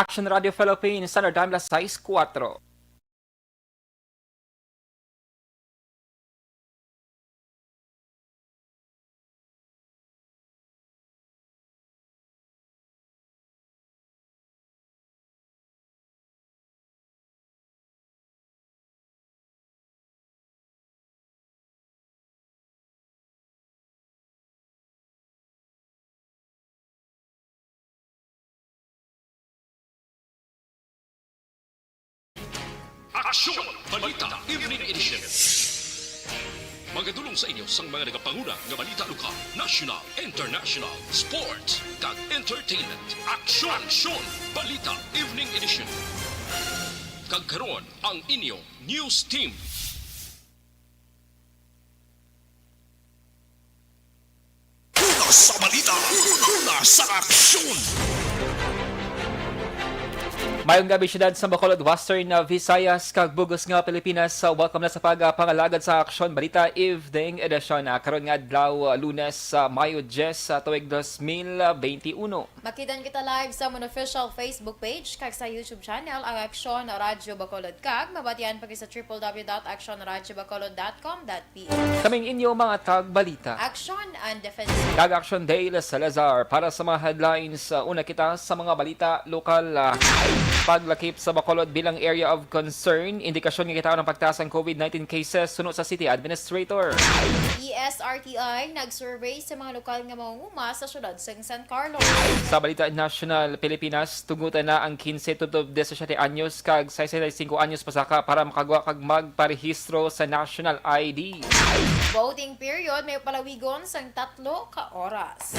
Action Radio Philippines, Standard Time, 6:04. Aksyon! Balita Evening Edition. Magadulong sa inyo sang mga nagapanguna nga balita lokal, national, international, sports, kag entertainment. Aksyon! Aksyon! Balita Evening Edition. Kag karon ang inyong news team. Una sa balita, una sa aksyon. Mayong gabi siyudad sa Bacolod, Western Visayas, kag Bugos nga Pilipinas. Welcome na sa pangalagad sa Aksyon Balita Evening Edition. Karon nga adlaw Lunes, Mayo 10, tuig 2021. Makitan kita live sa mon official Facebook page kag sa YouTube channel ang Aksyon Radyo Bacolod kag mabatian pagi sa www.actionradyobacolod.com.ph. Kaming inyo mga tagbalita. Action and Defense. Kag Action Dale Salazar para sa mga headlines. Una kita sa mga balita lokal. Paglakip sa Bacolod bilang area of concern, indikasyon nga kita ng pagtaas ng COVID-19 cases sunod sa City Administrator. ESRTI nag-survey sa mga lokal nga mangunguma sa syudad sa San Carlos. Sa balita national Pilipinas, tugutan na ang 15 to 17 anyos kag 65 anyos pasaka para makagawa kag magparehistro sa national ID. Voting period may palawigon sang 3 ka oras.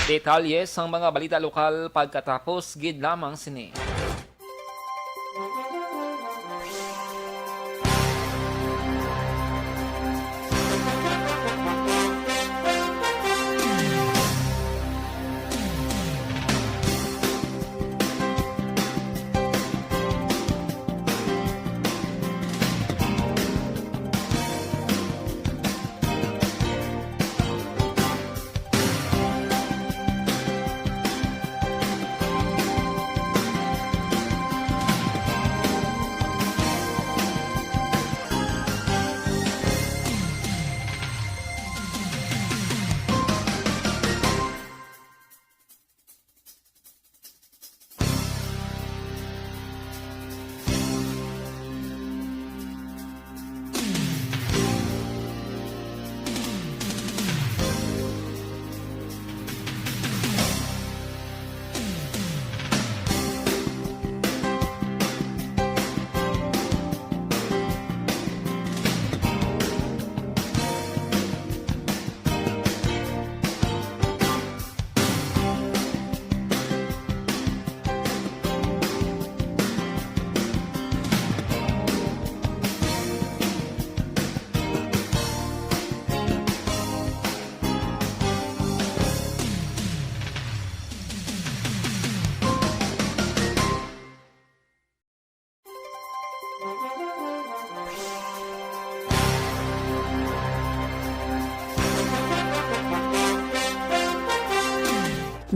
Detalye sang mga balita lokal pagkatapos gid lamang sini.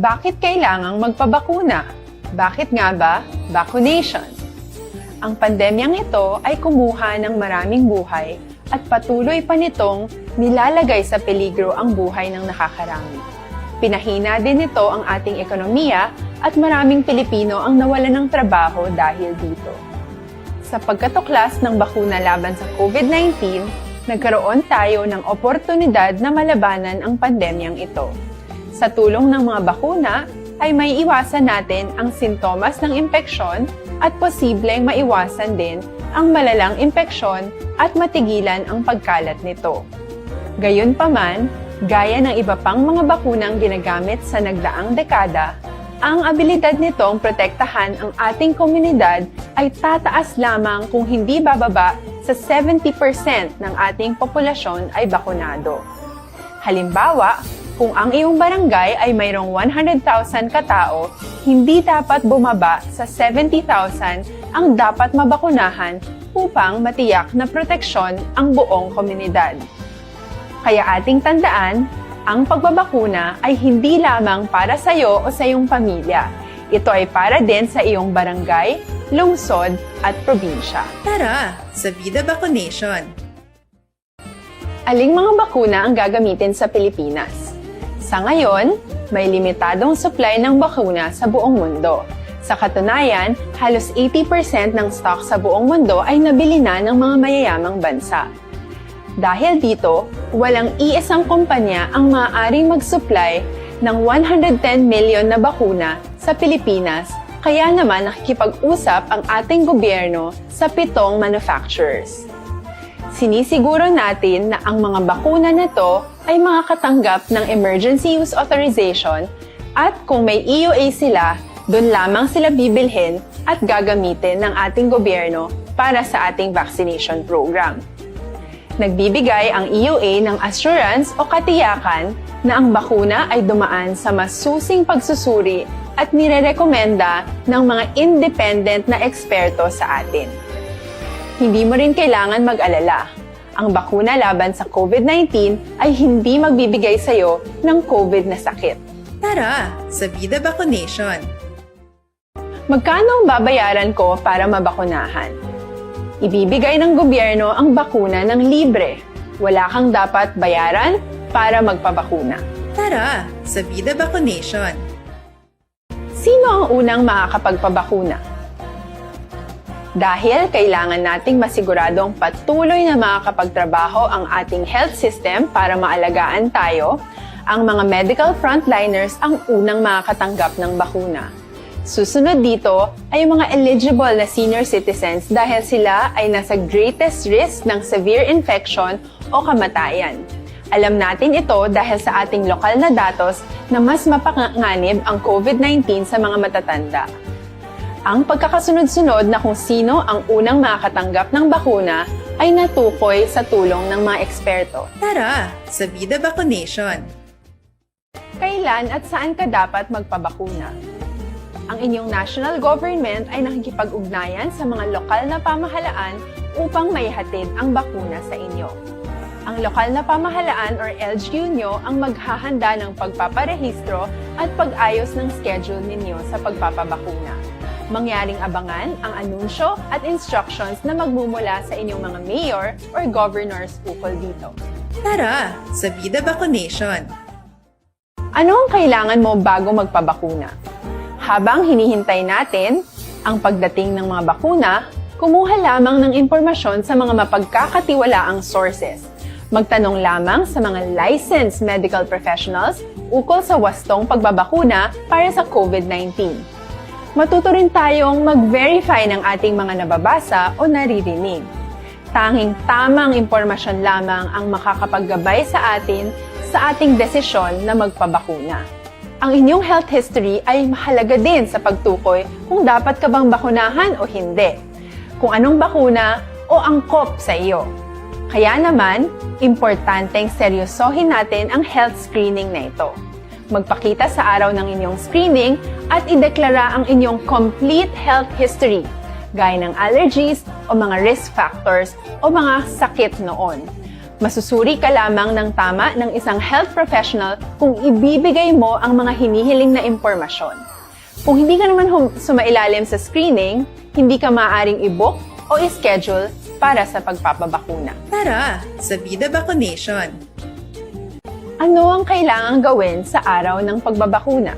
Bakit kailangang magpabakuna? Bakit nga ba vaccination? Ang pandemyang ito ay kumuha ng maraming buhay at patuloy pa nitong nilalagay sa peligro ang buhay ng nakakarami. Pinahina din nito ang ating ekonomiya at maraming Pilipino ang nawalan ng trabaho dahil dito. Sa pagkatuklas ng bakuna laban sa COVID-19, nagkaroon tayo ng oportunidad na malabanan ang pandemyang ito. Sa tulong ng mga bakuna, ay may iwasan natin ang sintomas ng impeksyon at posibleng maiwasan din ang malalang impeksyon at matigilan ang pagkalat nito. Gayunpaman, gaya ng iba pang mga bakunang ginagamit sa nagdaang dekada, ang abilidad nitong protektahan ang ating komunidad ay tataas lamang kung hindi bababa sa 70% ng ating populasyon ay bakunado. Halimbawa, kung ang iyong barangay ay mayroong 100,000 katao, hindi dapat bumaba sa 70,000 ang dapat mabakunahan upang matiyak na proteksyon ang buong komunidad. Kaya ating tandaan, ang pagbabakuna ay hindi lamang para sa iyo o sa iyong pamilya. Ito ay para din sa iyong barangay, lungsod at probinsya. Tara, sa Vida Vaccination! Aling mga bakuna ang gagamitin sa Pilipinas? Sa ngayon, may limitadong supply ng bakuna sa buong mundo. Sa katunayan, halos 80% ng stock sa buong mundo ay nabili na ng mga mayayamang bansa. Dahil dito, walang iisang kumpanya ang maaaring mag-supply ng 110 million na bakuna sa Pilipinas, kaya naman nakikipag-usap ang ating gobyerno sa 7 manufacturers. Sinisiguro natin na ang mga bakuna na to ay makakatanggap ng Emergency Use Authorization at kung may EUA sila, doon lamang sila bibilhin at gagamitin ng ating gobyerno para sa ating vaccination program. Nagbibigay ang EUA ng assurance o katiyakan na ang bakuna ay dumaan sa masusing pagsusuri at nirerekomenda ng mga independent na eksperto sa atin. Hindi mo rin kailangan mag-alala. Ang bakuna laban sa COVID-19 ay hindi magbibigay sa iyo ng COVID na sakit. Tara, sa Vida Vaccination! Magkano ang babayaran ko para mabakunahan? Ibibigay ng gobyerno ang bakuna ng libre. Wala kang dapat bayaran para magpabakuna. Tara, sa Vida Vaccination! Sino ang unang makakapagpabakuna? Dahil kailangan nating masiguradong patuloy na makakapagtrabaho ang ating health system para maalagaan tayo, ang mga medical frontliners ang unang makakatanggap ng bakuna. Susunod dito ay mga eligible na senior citizens dahil sila ay nasa greatest risk ng severe infection o kamatayan. Alam natin ito dahil sa ating lokal na datos na mas mapanganib ang COVID-19 sa mga matatanda. Ang pagkakasunod-sunod na kung sino ang unang makakatanggap ng bakuna ay natukoy sa tulong ng mga eksperto. Tara, sa Vida Vaccination! Kailan at saan ka dapat magpabakuna? Ang inyong national government ay nakikipag-ugnayan sa mga lokal na pamahalaan upang maihatid ang bakuna sa inyo. Ang lokal na pamahalaan or LGU nyo ang maghahanda ng pagpaparehistro at pag-ayos ng schedule ninyo sa pagpapabakuna. Mangyaring abangan ang anunsyo at instructions na magmumula sa inyong mga mayor or governors ukol dito. Tara, sa Vida Vaccination! Ano ang kailangan mo bago magpabakuna? Habang hinihintay natin ang pagdating ng mga bakuna, kumuha lamang ng impormasyon sa mga mapagkakatiwalaang sources. Magtanong lamang sa mga licensed medical professionals ukol sa wastong pagbabakuna para sa COVID-19. Matuto rin tayong mag-verify ng ating mga nababasa o naririnig. Tanging tamang impormasyon lamang ang makakapaggabay sa atin sa ating desisyon na magpabakuna. Ang inyong health history ay mahalaga din sa pagtukoy kung dapat ka bang bakunahan o hindi, kung anong bakuna o angkop sa iyo. Kaya naman, importanteng seryosohin natin ang health screening na ito. Magpakita sa araw ng inyong screening at ideklara ang inyong complete health history, gaya ng allergies o mga risk factors o mga sakit noon. Masusuri ka lamang ng tama ng isang health professional kung ibibigay mo ang mga hinihiling na impormasyon. Kung hindi ka naman sumailalim sa screening, hindi ka maaaring i-book o i-schedule para sa pagpapabakuna. Tara, sa Vida Vaccination! Ano ang kailangang gawin sa araw ng pagbabakuna?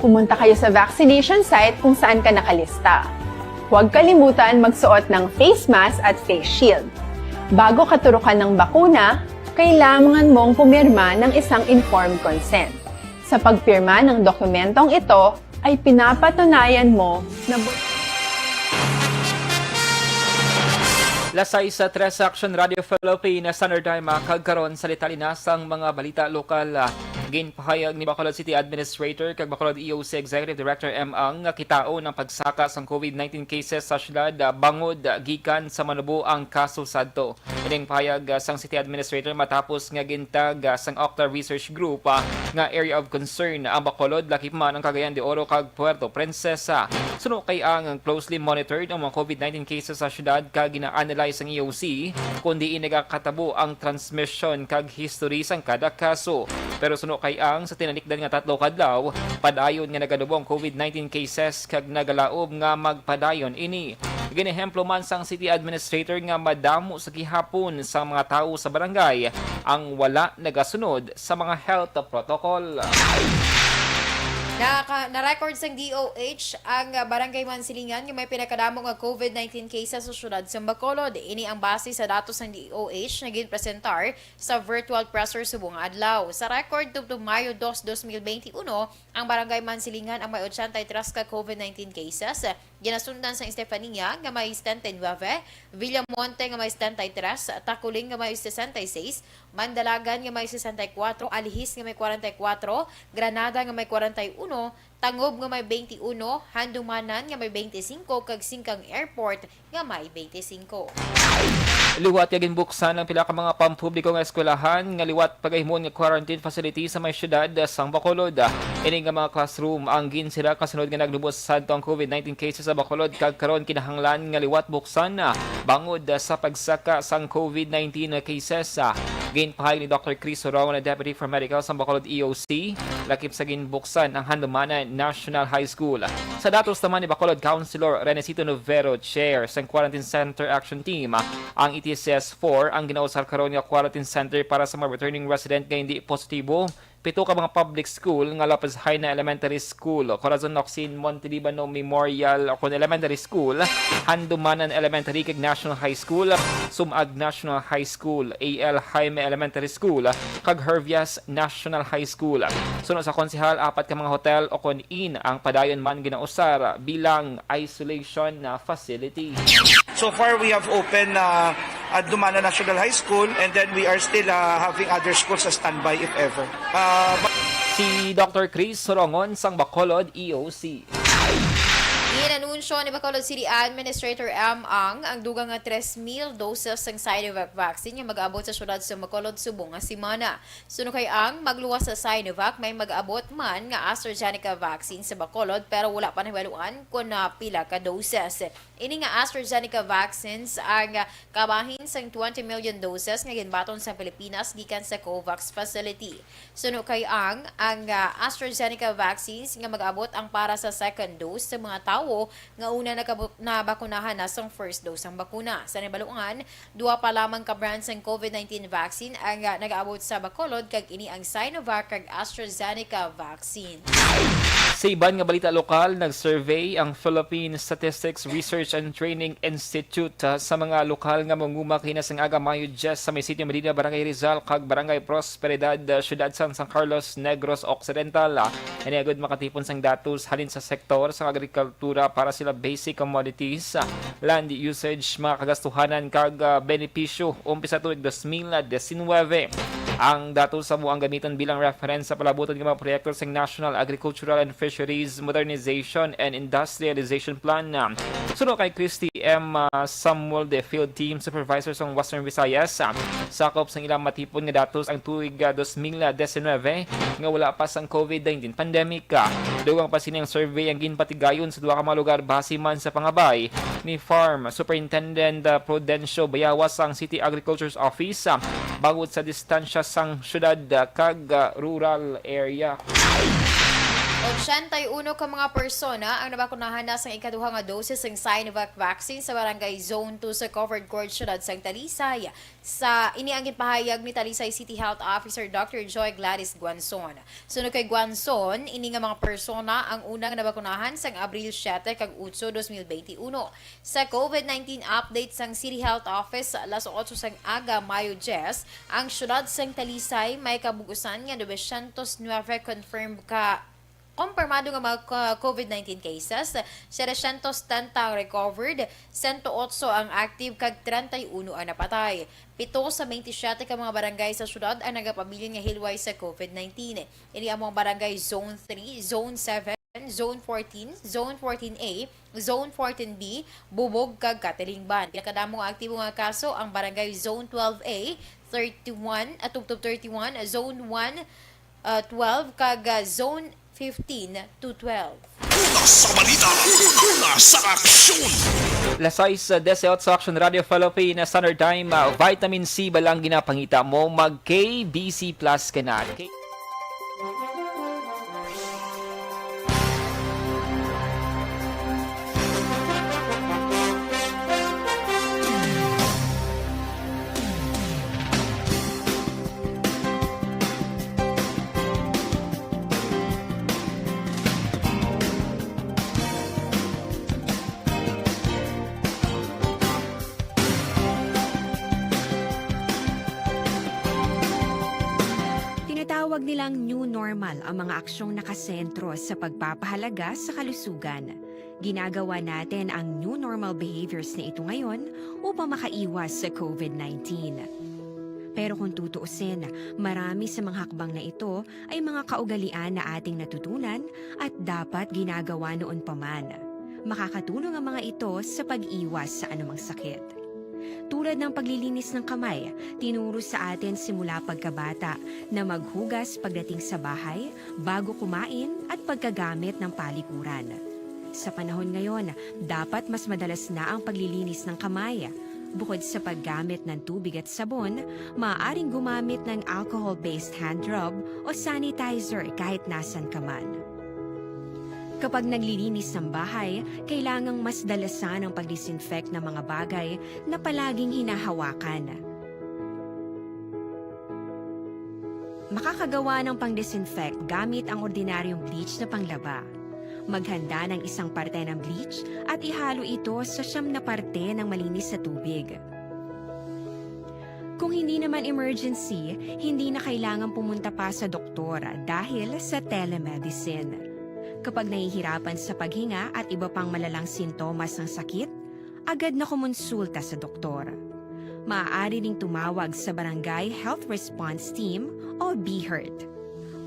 Pumunta kayo sa vaccination site kung saan ka nakalista. Huwag kalimutan magsuot ng face mask at face shield. Bago katurukan ng bakuna, kailangan mong pumirma ng isang informed consent. Sa pagpirma ng dokumentong ito, ay pinapatunayan mo na Lasay sa Tres Action Radio Philippines Standard Time kagkaron sa litalinasang mga balita lokal. Ginpahayag ni Bacolod City Administrator kag Bacolod EOC Executive Director M. Ang kitao ng pagsaka sa COVID-19 cases sa syudad bangod gikan sa manubo ang kaso sadto. Ining pahayag sang City Administrator matapos nga gintag sang Octa Research Group nga area of concern ang Bacolod, lakip man ang Cagayan de Oro kag Puerto Princesa. Suno kay ang closely monitored ang mga COVID-19 cases sa syudad kag gina-analyze ang EOC kundi inagakatabo ang transmission kag history sang kada kaso. Pero suno kay ang sa tinanikdan nga 3 kadlaw padayon nga nagadubong COVID-19 cases kag nagalaob nga magpadayon ini. Ginehemplo man sang city administrator nga madamo sa gihapon sa mga tao sa barangay ang wala nagasunod sa mga health protocol. Na-record sang DOH ang Barangay Mansilingan nga may pinakadamo nga COVID-19 cases sa syudad sa Bacolod. Ini ang base sa datos ng DOH na ginpresentar sa virtual presser subong adlaw. Sa record tubtub Mayo 2, 2021, ang Barangay Mansilingan ang may 83 ka COVID-19 cases. Ginasundan sa Estefania nga may 79, Villamonte nga may 73, Taculing nga may 66, Mandalagan nga may 64, Alihis nga may 44, Granada nga may 41, Tangob nga may 21, Handumanan nga may 25, kag Singkang Airport nga may 25. Liwat nga ginbuksan ang pila ka mga pampubliko nga eskwelahan nga liwat pagahimon nga quarantine facility sa may syudad sang Bacolod. Ini nga mga classroom ang ginsira kasunod nga naglubos sadto ang COVID-19 cases sa Bacolod kag karon kinahanglan nga liwat buksan bangod sa pagsaka sang COVID-19 cases. Ginpahayag ni Dr. Chris Sorawan na Deputy for Medical sa Bacolod EOC lakip sa ginbuksan ang Handumanan National High School. Sa datos naman ni Bacolod Councilor Renesito Novero, Chair sa Quarantine Center Action Team, ang ETCS-4 ang ginausar karon nga quarantine center para sa mga returning resident nga hindi positibo. 7 ka mga public school nga Lopez Haina Elementary School, Corazon Noxin Montelibano Memorial Elementary School, Handumanan Elementary kag National High School, Sumag National High School, AL Jaime Elementary School, kag Hervias National High School. Sunod sa konsehal, 4 ka mga hotel o in ang padayon man ginausar bilang isolation facility. So far, we have opened at Dumana National High School, and then we are still having other schools as standby if ever. Si Dr. Chris Sorongon sang Bacolod EOC. Inanunsyo ni Bacolod City Administrator M. ang dugang nga 3,000 doses ng Sinovac vaccine nga mag-abot sa syudad sa Bacolod subong nga semana. Suno kay ang magluwas sa Sinovac may mag-abot man nga AstraZeneca vaccine sa Bacolod pero wala pa nahibaluan kung pila ka doses. Ini nga AstraZeneca vaccines ang kabahin sang 20 million doses nga ginbaton sa Pilipinas gikan sa COVAX facility. Suno kay ang AstraZeneca vaccines nga mag-abot ang para sa second dose sa mga tao nga una nabakunahan na sa first dose ang bakuna. Sa nibaluan, 2 pa lamang ka brands ng COVID-19 vaccine ang nag-aabot sa Bacolod kag ini ang Sinovac kag AstraZeneca vaccine. Sa iban nga balita lokal, nag-survey ang Philippine Statistics Research and Training Institute sa mga lokal nga manguma kinas ang aga Mayo 10 sa may sitio Medina, Barangay Rizal kag Barangay Prosperidad, Ciudad San Carlos, Negros Occidental. Ini agad makatipon sang datos halin sa sektor sa agrikultura para sila basic commodities, land usage, mga kagastuhanan kag benepisyo umpisa tuig 2019. Ang datos sa muang gamiton bilang reference sa palabutan ng mga proyekto sa National Agricultural and Fisheries Modernization and Industrialization Plan. Sunod kay Christy M. Samuel, the Field Team Supervisor sa Western Visayas, sakop sa ilang matipon nga datos ang tuig 2019 nga wala pa sang COVID-19 pandemic. Dugang pa sining survey ang ginpatigayon sa 2 ka mga lugar base man sa pangabay ni Farm Superintendent Prudencio Bayawas ang City Agriculture's Office bangod sa distansya sang syudad kag rural area. 81 ka mga persona ang nabakunahan na sa ikaduha nga doses ng Sinovac vaccine sa Barangay Zone 2 sa Covered Court Syudad sang Talisay. Sa ini ang ginpahayag ni Talisay City Health Officer Dr. Joy Gladys Guanzon. Sunod kay Guanzon, ini nga mga persona ang unang nabakunahan sang Abril 7 kag 8, 2021. Sa COVID-19 update sang City Health Office alas 8 sang aga Mayo 10, ang syudad sang Talisay may kabugusan nga 909 confirmed kumpirmado nga mga COVID-19 cases, 710 ang recovered, 108 ang active kag 31 ang napatay. 7 sa 27 ka mga barangay sa syudad ang nagapabilin nga hilway sa COVID-19. Ini ang mga barangay Zone 3, Zone 7, Zone 14, Zone 14A, Zone 14B, Bubog kag Katilingban. Pinakadamong aktibo nga kaso ang barangay Zone 12A, 31 at 31, Zone 1, 12 kag Zone 15 to 12. Una sa balita, una sa aksyon. Lasay sa Deseot sa Action Radio Philippines Standard Time, vitamin C balang ginapangita mo, mag KBC Plus ka na. Tinatawag nilang new normal ang mga aksyong nakasentro sa pagpapahalaga sa kalusugan. Ginagawa natin ang new normal behaviors na ito ngayon upang makaiwas sa COVID-19. Pero kung tutuusin, marami sa mga hakbang na ito ay mga kaugalian na ating natutunan at dapat ginagawa noon pa man. Makakatulong ang mga ito sa pag-iwas sa anumang sakit. Tulad ng paglilinis ng kamay, tinuro sa atin simula pagkabata na maghugas pagdating sa bahay, bago kumain at pagkagamit ng palikuran. Sa panahon ngayon, dapat mas madalas na ang paglilinis ng kamay. Bukod sa paggamit ng tubig at sabon, maaaring gumamit ng alcohol-based hand rub o sanitizer kahit nasan ka man. Kapag naglilinis ng bahay, kailangang mas dalasan ang pag-disinfect ng mga bagay na palaging hinahawakan. Makakagawa ng pang-disinfect gamit ang ordinaryong bleach na panglaba. Maghanda ng isang parte ng bleach at ihalo ito sa 9 na parte ng malinis na tubig. Kung hindi naman emergency, hindi na kailangan pumunta pa sa doktor dahil sa telemedicine. Kapag nahihirapan sa paghinga at iba pang malalang sintomas ng sakit, agad na kumonsulta sa doktor. Maaari ring tumawag sa Barangay Health Response Team o BHERT.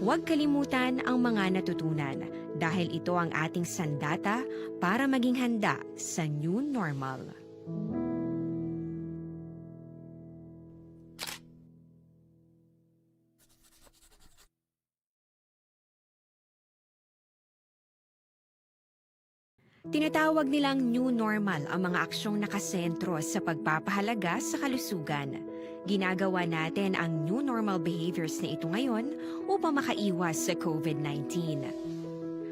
Huwag kalimutan ang mga natutunan dahil ito ang ating sandata para maging handa sa new normal. Tinatawag nilang new normal ang mga aksyong nakasentro sa pagpapahalaga sa kalusugan. Ginagawa natin ang new normal behaviors na ito ngayon upang makaiwas sa COVID-19.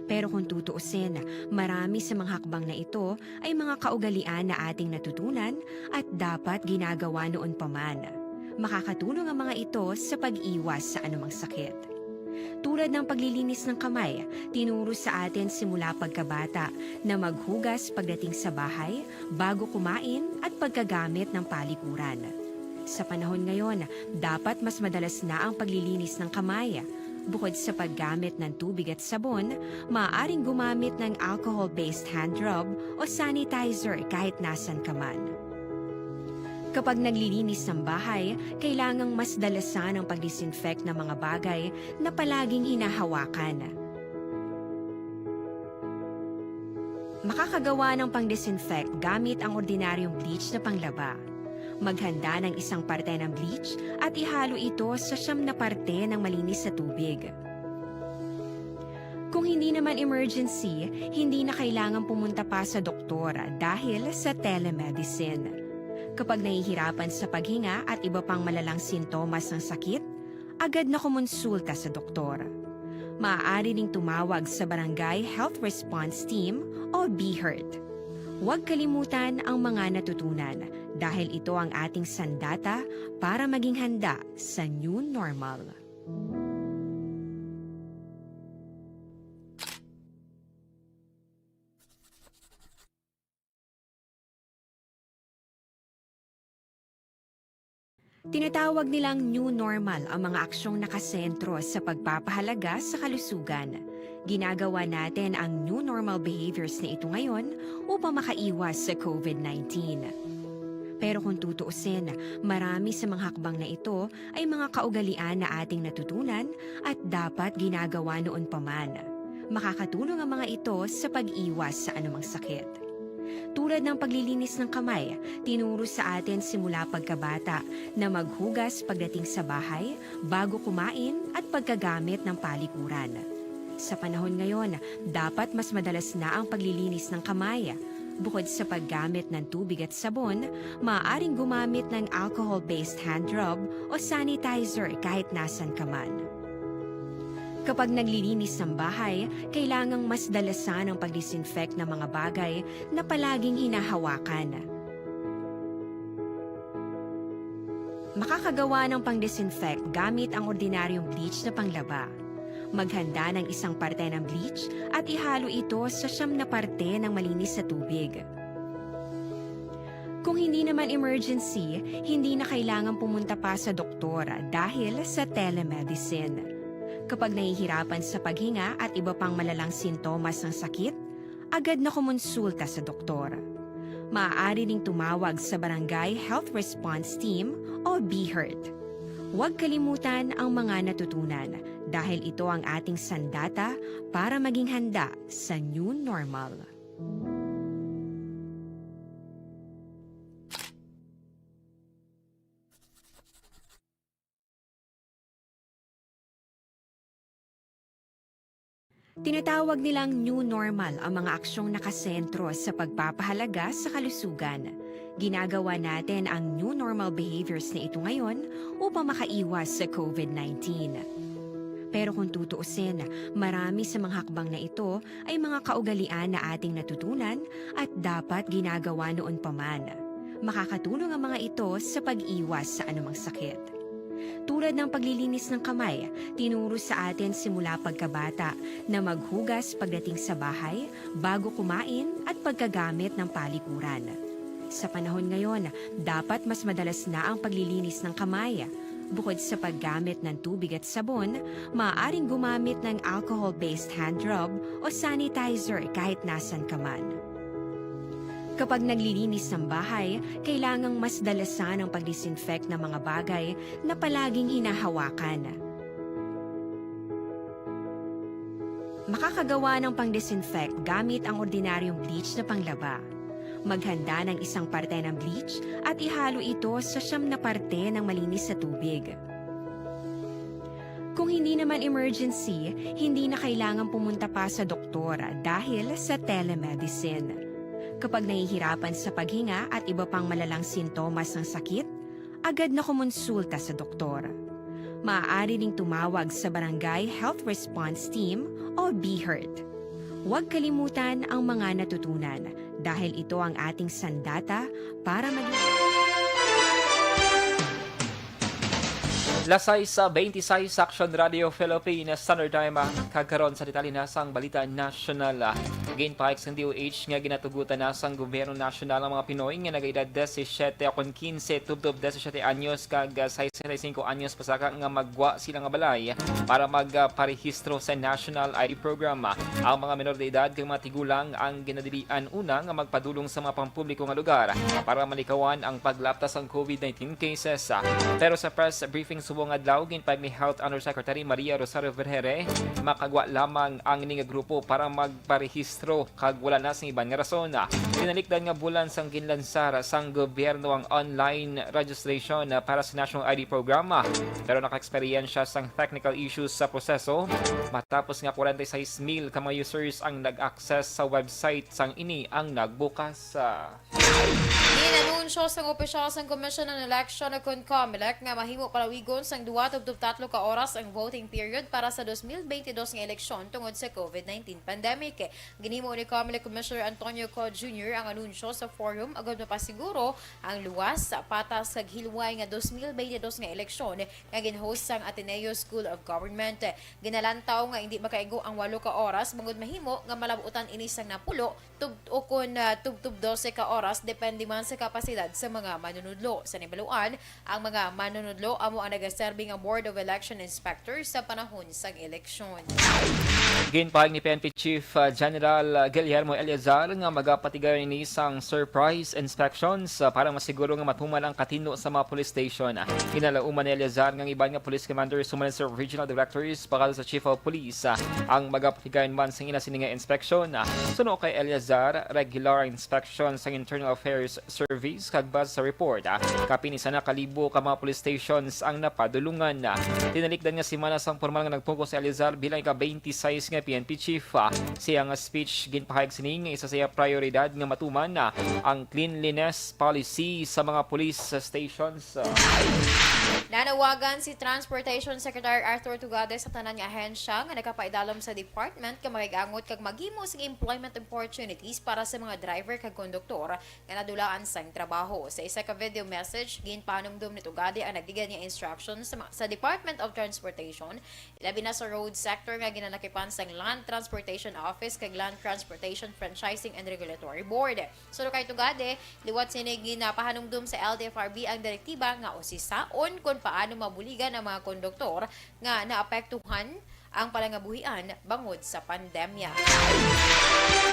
Pero kung tutuusin, marami sa mga hakbang na ito ay mga kaugalian na ating natutunan at dapat ginagawa noon pa man. Makakatulong ang mga ito sa pag-iwas sa anumang sakit. Tulad ng paglilinis ng kamay, tinuro sa atin simula pagkabata na maghugas pagdating sa bahay, bago kumain at pagkagamit ng palikuran. Sa panahon ngayon, dapat mas madalas na ang paglilinis ng kamay. Bukod sa paggamit ng tubig at sabon, maaaring gumamit ng alcohol-based hand rub o sanitizer kahit nasan ka man. Kapag naglilinis ng bahay, kailangang mas dalasan ang pag-disinfect ng mga bagay na palaging hinahawakan. Makakagawa ng pang-disinfect gamit ang ordinaryong bleach na panglaba. Maghanda ng isang parte ng bleach at ihalo ito sa 9 na parte ng malinis na tubig. Kung hindi naman emergency, hindi na kailangan pumunta pa sa doktor dahil sa telemedicine. Kapag nahihirapan sa paghinga at iba pang malalang sintomas ng sakit, agad na kumonsulta sa doktor. Maaari ring tumawag sa Barangay Health Response Team o BHERT. Huwag kalimutan ang mga natutunan dahil ito ang ating sandata para maging handa sa new normal. Tinatawag nilang new normal ang mga aksyong nakasentro sa pagpapahalaga sa kalusugan. Ginagawa natin ang new normal behaviors na ito ngayon upang makaiwas sa COVID-19. Pero kung tutuusin, marami sa mga hakbang na ito ay mga kaugalian na ating natutunan at dapat ginagawa noon pa man. Makakatulong ang mga ito sa pag-iwas sa anumang sakit. Tulad ng paglilinis ng kamay, tinuro sa atin simula pagkabata na maghugas pagdating sa bahay, bago kumain at pagkagamit ng palikuran. Sa panahon ngayon, dapat mas madalas na ang paglilinis ng kamay. Bukod sa paggamit ng tubig at sabon, maaaring gumamit ng alcohol-based hand rub o sanitizer kahit nasan ka man. Kapag naglilinis ng bahay, kailangang mas dalasan ang pag-disinfect ng mga bagay na palaging hinahawakan. Makakagawa ng pang-disinfect gamit ang ordinaryong bleach na panglaba. Maghanda ng isang parte ng bleach at ihalo ito sa 9 na parte ng malinis na tubig. Kung hindi naman emergency, hindi na kailangan pumunta pa sa doktor dahil sa telemedicine. Kapag nahihirapan sa paghinga at iba pang malalang sintomas ng sakit, agad na kumonsulta sa doktor. Maaari ring tumawag sa Barangay Health Response Team o BHERT. Huwag kalimutan ang mga natutunan dahil ito ang ating sandata para maging handa sa new normal. Tinatawag nilang new normal ang mga aksyong nakasentro sa pagpapahalaga sa kalusugan. Ginagawa natin ang new normal behaviors na ito ngayon upang makaiwas sa COVID-19. Pero kung tutuusin, marami sa mga hakbang na ito ay mga kaugalian na ating natutunan at dapat ginagawa noon pa man. Makakatulong ang mga ito sa pag-iwas sa anumang sakit. Tulad ng paglilinis ng kamay, tinuro sa atin simula pagkabata na maghugas pagdating sa bahay, bago kumain at pagkagamit ng palikuran. Sa panahon ngayon, dapat mas madalas na ang paglilinis ng kamay. Bukod sa paggamit ng tubig at sabon, maaaring gumamit ng alcohol-based hand rub o sanitizer kahit nasan ka man. Kapag naglilinis ng bahay, kailangang mas dalasan ang pag-disinfect ng mga bagay na palaging hinahawakan. Makakagawa ng pang-disinfect gamit ang ordinaryong bleach na panglaba. Maghanda ng isang parte ng bleach at ihalo ito sa 9 na parte ng malinis na tubig. Kung hindi naman emergency, hindi na kailangan pumunta pa sa doktor dahil sa telemedicine. Kapag nahihirapan sa paghinga at iba pang malalang sintomas ng sakit, agad na kumonsulta sa doktor. Maaari ring tumawag sa Barangay Health Response Team o BHERT. Huwag kalimutan ang mga natutunan dahil ito ang ating sandata para maging... Lasay sa 26 Action Radio Philippines Standard Time kagkaroon sa detalye na sang balita nasyonal. Again, pahik sa DOH nga ginatugutan na sang gobyerno nasyonal ang mga Pinoy nga nag-edad 17 akong 15 tubtob 17 anyos kag 65 anyos pasaka nga magwa sila nga balay para magparehistro sa National ID Program. Ang mga menor de edad kag mga tigulang ang ginadilian una nga magpadulong sa mga pampubliko nga lugar para malikawan ang paglaptas ng COVID-19 cases. Pero sa press briefing subong adlaw ginpag ni Health Undersecretary Maria Rosario Vergere, makagwa lamang ang ining grupo para magparehistro kag wala na sing iban nga rason. Tinalikdan nga bulan sang ginlansar sang gobyerno ang online registration para sa National ID Program. Pero naka-eksperyensya sang technical issues sa proseso matapos nga 46,000 ka mga users ang nag-access sa website sang ini ang nagbukas. Inanunsyo sang opisyal sang Commission on Election o CONCOMELEC nga mahimo palawigon sang 2-3 ka oras ang voting period para sa 2022 nga eleksyon tungod sa COVID-19 pandemic. Ginhimo ni COMELEC Commissioner Antonio Co. Jr. ang anunsyo sa forum agad mapasiguro ang luwas sa patas kag hilway nga 2022 nga eleksyon nga ginhost sang Ateneo School of Government. Ginalantaw nga hindi makaigo ang 8 ka oras bangod mahimo nga malabutan ini sang napulo tubtub 12 ka oras depende man sa kapasidad sa mga manunudlo. Sa nibaluan, ang mga manunudlo amo ang nagaserbi nga Board of Election Inspectors sa panahon sang eleksyon. Ginpahig ni PNP Chief General Guillermo Eleazar nga magapatigayon ini sang surprise inspections para masiguro nga matuman ang katino sa mga police station. Inalauman ni Eleazar nga iban nga police commanders suman sa regional directors pakal sa Chief of Police ang magapatigayon man sang ina sini nga inspection. Suno kay Eleazar, regular inspection sa Internal Affairs Service kag base sa report. Kapin isa na kalibo ka mga police stations ang napadulungan. Tinalikdan nga si Manas ang formal nga nagpugo si Eleazar bilang ika-26 nga PNP Chief. Siya nga speech ginpahayag sining isa sa prioridad nga matuman ang cleanliness policy sa mga police stations. Nanawagan si Transportation Secretary Arthur Tugade sa tanan nga ahensya nga nakapaidalom sa department nga magigangot kag maghimo sig employment opportunities para sa mga driver kag konduktor nga nadulaan sang trabaho. Sa isa ka video message, ginpanumdum ni Tugade ang nagdigan nga instructions sa Department of Transportation ilabi na sa road sector nga ginalakipan sang Land Transportation Office kag Land Transportation Franchising and Regulatory Board. So kay Tugade, liwat sinig ginapahanumdum sa LTFRB ang direktiba nga usisaon kon paano mabuligan ang mga konduktor nga naapektuhan ang palangabuhian bangod sa pandemya.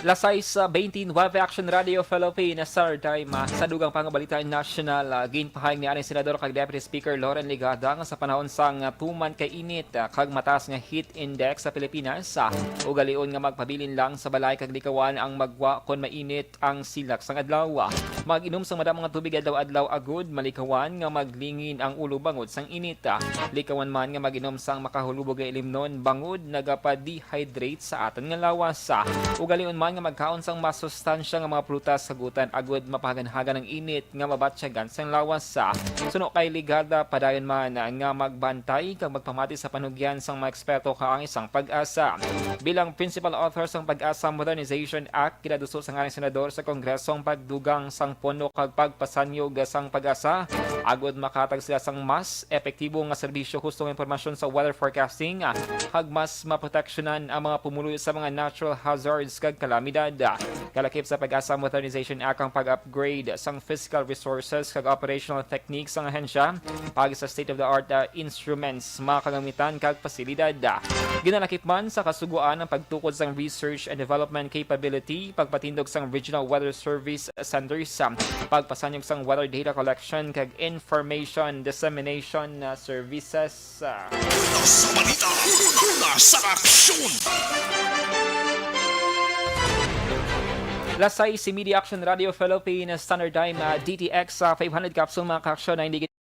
Lasay sa 19 Wave Action Radio Philippines Star Time sa dugang pangabalitaan national ginpahayag ni aning senador kag Deputy Speaker Loren Ligada nga sa panahon sang tuman kay init kag mataas nga heat index sa Pilipinas ugalion nga magpabilin lang sa balay kag likawan ang magwa kon mainit ang silak sang adlaw. Mag-inom sang madam mga tubig adlaw-adlaw agud malikawan nga maglingin ang ulo bangod sang init. Likawan man nga mag-inom sang makahulubog nga ilimnon bangod nagapa-dehydrate sa atan nga lawas. Ugalion man nga magkaon sang masustansya nga mga prutas sagutan agud mapaganhagan ng init nga mabatsyagan sang lawas. Suno kay Ligada padayon man nga magbantay kag magpamati sa panugyan sang mga eksperto kaang isang pag-asa. Bilang principal author sang Pag-asa Modernization Act kinaduso sang aning senador sa Kongresong pagdugang sang pondo kag pagpasanyog sang pag-asa agud makatag sila sang mas epektibo nga serbisyo hustong impormasyon sa weather forecasting kag mas maproteksyonan ang mga pumuluyo sa mga natural hazards kag kalamidad. Kalakip sa Pag-asa Modernization Act ang pag-upgrade sang physical resources kag operational techniques sang ahensya pag sa state-of-the-art instruments, mga kagamitan kag pasilidad. Ginalakip man sa kasuguan ang pagtukod sang research and development capability, pagpatindog sang regional weather service centers, pagpasanyog sang weather data collection kag information dissemination services. Una sa balita, una sa aksyon. Lasay si Media Action Radio Philippines Standard Time DTX 500 capsule mga kaaksyon na hindi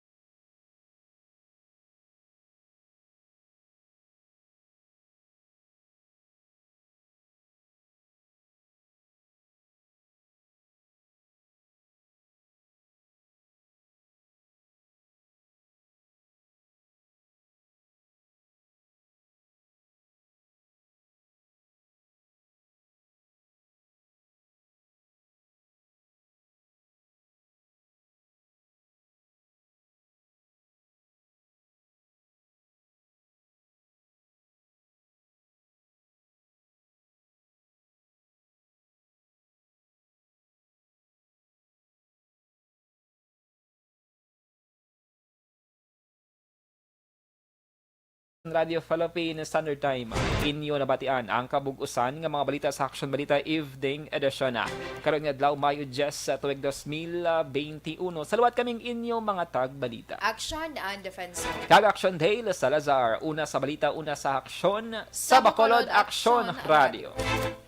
Radio Philippines Standard Time. Inyo nabatian ang kabug-usan nga mga balita sa Action Balita Evening Edition. Karon nga adlaw Mayo 10 sa tuig 2021. Saluwat kaming inyo mga tag-balita. Action and Defense. Kag Action Day Salazar, una sa balita, una sa aksyon sa Bacolod Action Radio.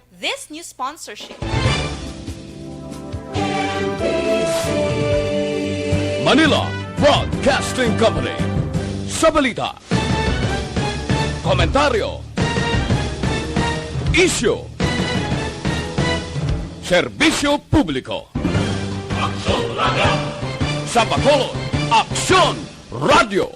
This new sponsorship. Manila Broadcasting Company. Sa balita, komentaryo, isyu, serbisyo publiko. Aksyon Radio! Sa Bacolod, Aksyon Radio!